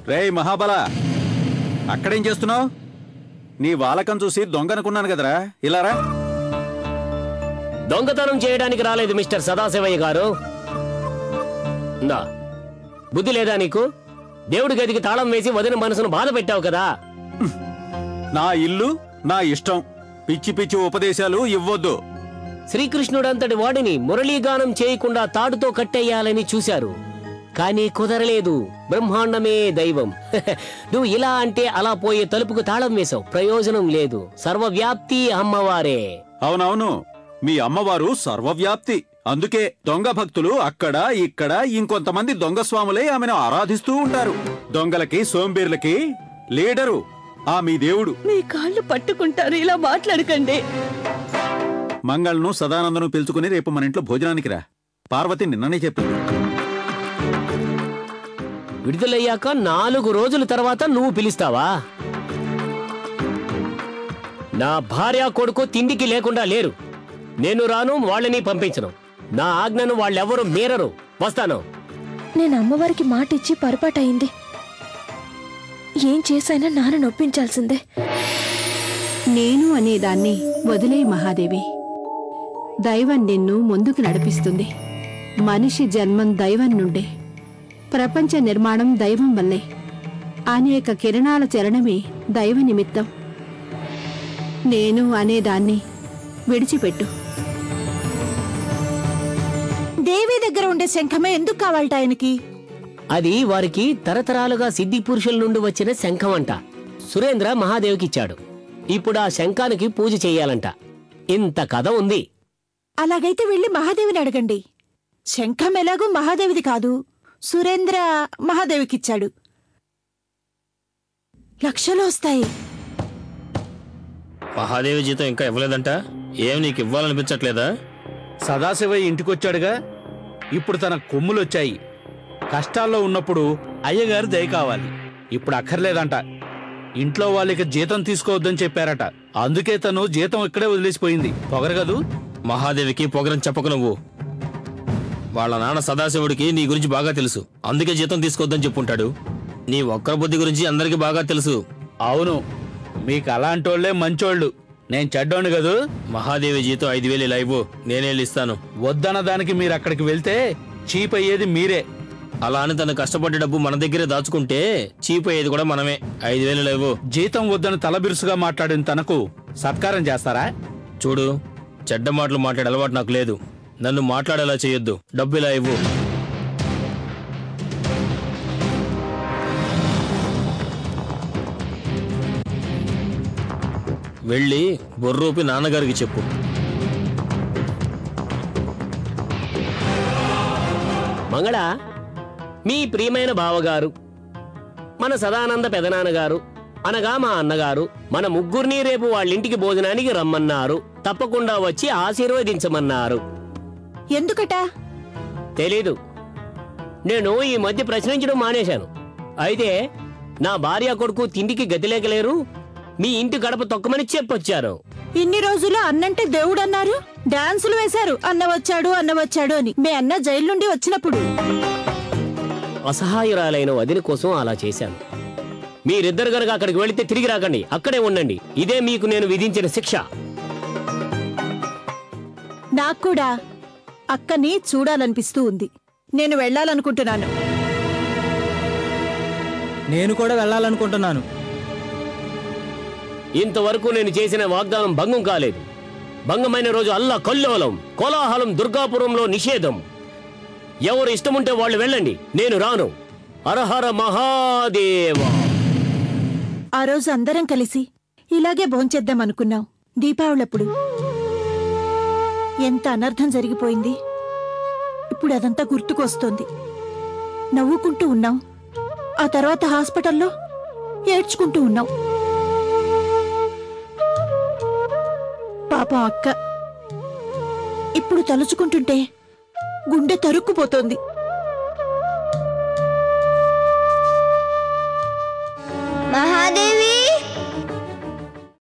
రేయ్ మహాబల, అక్కడేం చేస్తున్నావు? నీ వాలకం చూసి దొంగనుకున్నాను కదరా, ఇలారా. దొంగతనం చేయడానికి రాలేదు మిస్టర్ సదాశివయ్య గారు. బుద్ధి లేదా నీకు? దేవుడి గదికి తాళం వేసి వదిన మనసును బాధ పెట్టావు కదా. నా ఇల్లు నా ఇష్టం, పిచ్చి పిచ్చి ఉపదేశాలు ఇవ్వొద్దు. శ్రీకృష్ణుడంతటి వాడిని మురళీగానం చేయకుండా తాడుతో కట్టేయాలని చూశారు, కానీ కుదరలేదు. బ్రహ్మాండమే దైవం. నువ్వు ఇలా అంటే అలా పోయే తలుపుకు తాళం వేశావు, ప్రయోజనం లేదు. సర్వవ్యాప్తి అమ్మవారే. అవునవును, మీ అమ్మవారు సర్వవ్యాప్తి. అందుకే దొంగ భక్తులు అక్కడ ఇక్కడ ఇంకొంతమంది దొంగ స్వాములే ఆమెను ఆరాధిస్తూ ఉంటారు. దొంగలకి సోంబేర్లకి లీడరు ఆ మీ దేవుడు. మీ కాళ్ళు పట్టుకుంటారు, ఇలా మాట్లాడకండి. మంగళను సదానందను పిలుచుకుని రేపు మన ఇంట్లో భోజనానికి రా. పార్వతి నిన్ననే చెప్పింది. విడుదలయ్యాక 4 రోజుల తర్వాత నువ్వు పిలుస్తావా? నా భార్య కొడుకు తిండికి లేకుండా లేరు. నేను రాను, వాళ్ళని పంపించను. నా ఆజ్ఞను వాళ్ళెవరూ మీరరు. వస్తాను. నేను అమ్మవారికి మాట ఇచ్చి పొరపాటయింది. ఏం చేసైనా నాన్న నొప్పించాల్సిందే. నేను అనేదాన్ని వదిలే మహాదేవి. దైవం నిన్ను ముందుకు నడిపిస్తుంది. మనిషి జన్మం దైవం నుండే, ప్రపంచ నిర్మాణం దైవం వల్లే. అనేక కిరణాల చలనమే దైవ నిమిత్తం. నేను అనేదాన్ని విడిచిపెట్టు. దేవి దగ్గర ఉండే శంఖమే ఎందుకు కావాలట ఆయనకి? అది వారికి తరతరాలుగా సిద్ధి పురుషుల నుండి వచ్చిన శంఖం అంట. సురేంద్ర మహాదేవికిచ్చాడు. ఇప్పుడు ఆ శంఖానికి పూజ చెయ్యాలంట. ఇంత కథ ఉంది. అలాగైతే వెళ్ళి మహాదేవిని అడగండి. శంఖం ఎలాగూ మహాదేవిది కాదు, సురేంద్ర మహాదేవికిచ్చాడు. లక్షలు వస్తాయి. మహాదేవి జీతం ఇంకా ఇవ్వలేదంట. ఏం నీకు ఇవ్వాలనిపించట్లేదా? సదాశివయ్య ఇంటికొచ్చాడుగా, ఇప్పుడు తన కొమ్ములొచ్చాయి. కష్టాల్లో ఉన్నప్పుడు అయ్యగారు దయ కావాలి. ఇప్పుడు అక్కర్లేదంట. ఇంట్లో వాళ్ళకి జీతం తీసుకోవద్దని చెప్పారట. అందుకే తను జీతం ఇక్కడే వదిలేసిపోయింది. పొగరగదు. మహాదేవికి పొగరం చెప్పకు నువ్వు. వాళ్ళ నాన్న సదాశివుడికి నీ గురించి బాగా తెలుసు, అందుకే జీతం తీసుకోవద్దని చెప్పుంటాడు. నీ ఒక్కర బుద్ధి గురించి అందరికీ బాగా తెలుసు. అవును, మీకు అలాంటోళ్లే మంచోళ్ళు. నేను చెడ్డోను కదూ. మహాదేవి జీతం 5,000 ఇలా ఇవ్వు, నేనే ఇస్తాను. వద్దన్న దానికి మీరు అక్కడికి వెళ్తే చీప్ అయ్యేది మీరే. అలా అని తను కష్టపడే డబ్బు మన దగ్గరే దాచుకుంటే చీప్ అయ్యేది కూడా మనమే. 5,000 ఇలా ఇవ్వు. జీతం వద్దని తలబిరుసుగా మాట్లాడిన తనకు సత్కారం చేస్తారా? చూడు, చెడ్డ మాటలు మాట్లాడే అలవాటు నాకు లేదు. నన్ను మాట్లాడేలా చేయొద్దు. డబ్బు ఇలా ఇవ్వు. వెళ్ళి బొర్రూపి నాన్నగారికి చెప్పు. మంగళ, మీ ప్రియమైన బావగారు, మన సదానంద పెదనాన్నగారు అనగా మా అన్నగారు మన ముగ్గురిని రేపు వాళ్ళింటికి భోజనానికి రమ్మన్నారు. తప్పకుండా వచ్చి ఆశీర్వదించమన్నారు. ఎందుకట? తెలీదు. నేను ఈ మధ్య ప్రశ్నించడం మానేశాను. అయితే నా భార్య కొడుకు తిండికి గతిలేకలేరు, మీ ఇంటి గడప తొక్కమని చెప్పొచ్చారు. ఇన్ని రోజులు అన్నంటే దేవుడు అన్నారు, డాన్సులు వేశారు అన్న వచ్చాడు అని. మీ అన్న జైలు నుండి వచ్చినప్పుడు అసహాయురాలైన వదిన కోసం అలా చేశాను. మీరిద్దరు గనక అక్కడికి వెళితే తిరిగి రాకండి, అక్కడే ఉండండి. ఇదే మీకు నేను విధించిన శిక్ష. నాకు కూడా అక్కని చూడాలనిపిస్తూ ఉంది. నేను వెళ్ళాలనుకుంటున్నాను. నేను కూడా వెళ్ళాలనుకుంటున్నాను. ఇంతవరకు నేను చేసిన వాగ్దానం భంగం కాలేదు. భంగమైన రోజు అల్లా కల్లోలం, కోలాహలం, దుర్గాపురంలో నిషేధం. ఎవరు ఇష్టముంటే వాళ్ళు వెళ్ళండి, నేను రాను. హరహర మహాదేవ. ఆ రోజు అందరం కలిసి ఇలాగే భోంచేద్దాం అనుకున్నాం. దీపావళప్పుడు ఎంత అనర్థం జరిగిపోయింది. ఇప్పుడు అదంతా గుర్తుకొస్తోంది. నవ్వుకుంటూ ఉన్నాం. ఆ తర్వాత హాస్పిటల్లో ఏడ్చుకుంటూ ఉన్నాం. పాపం అక్క ఇప్పుడు తలుచుకుంటుంటే గుండె తరుక్కుపోతోంది.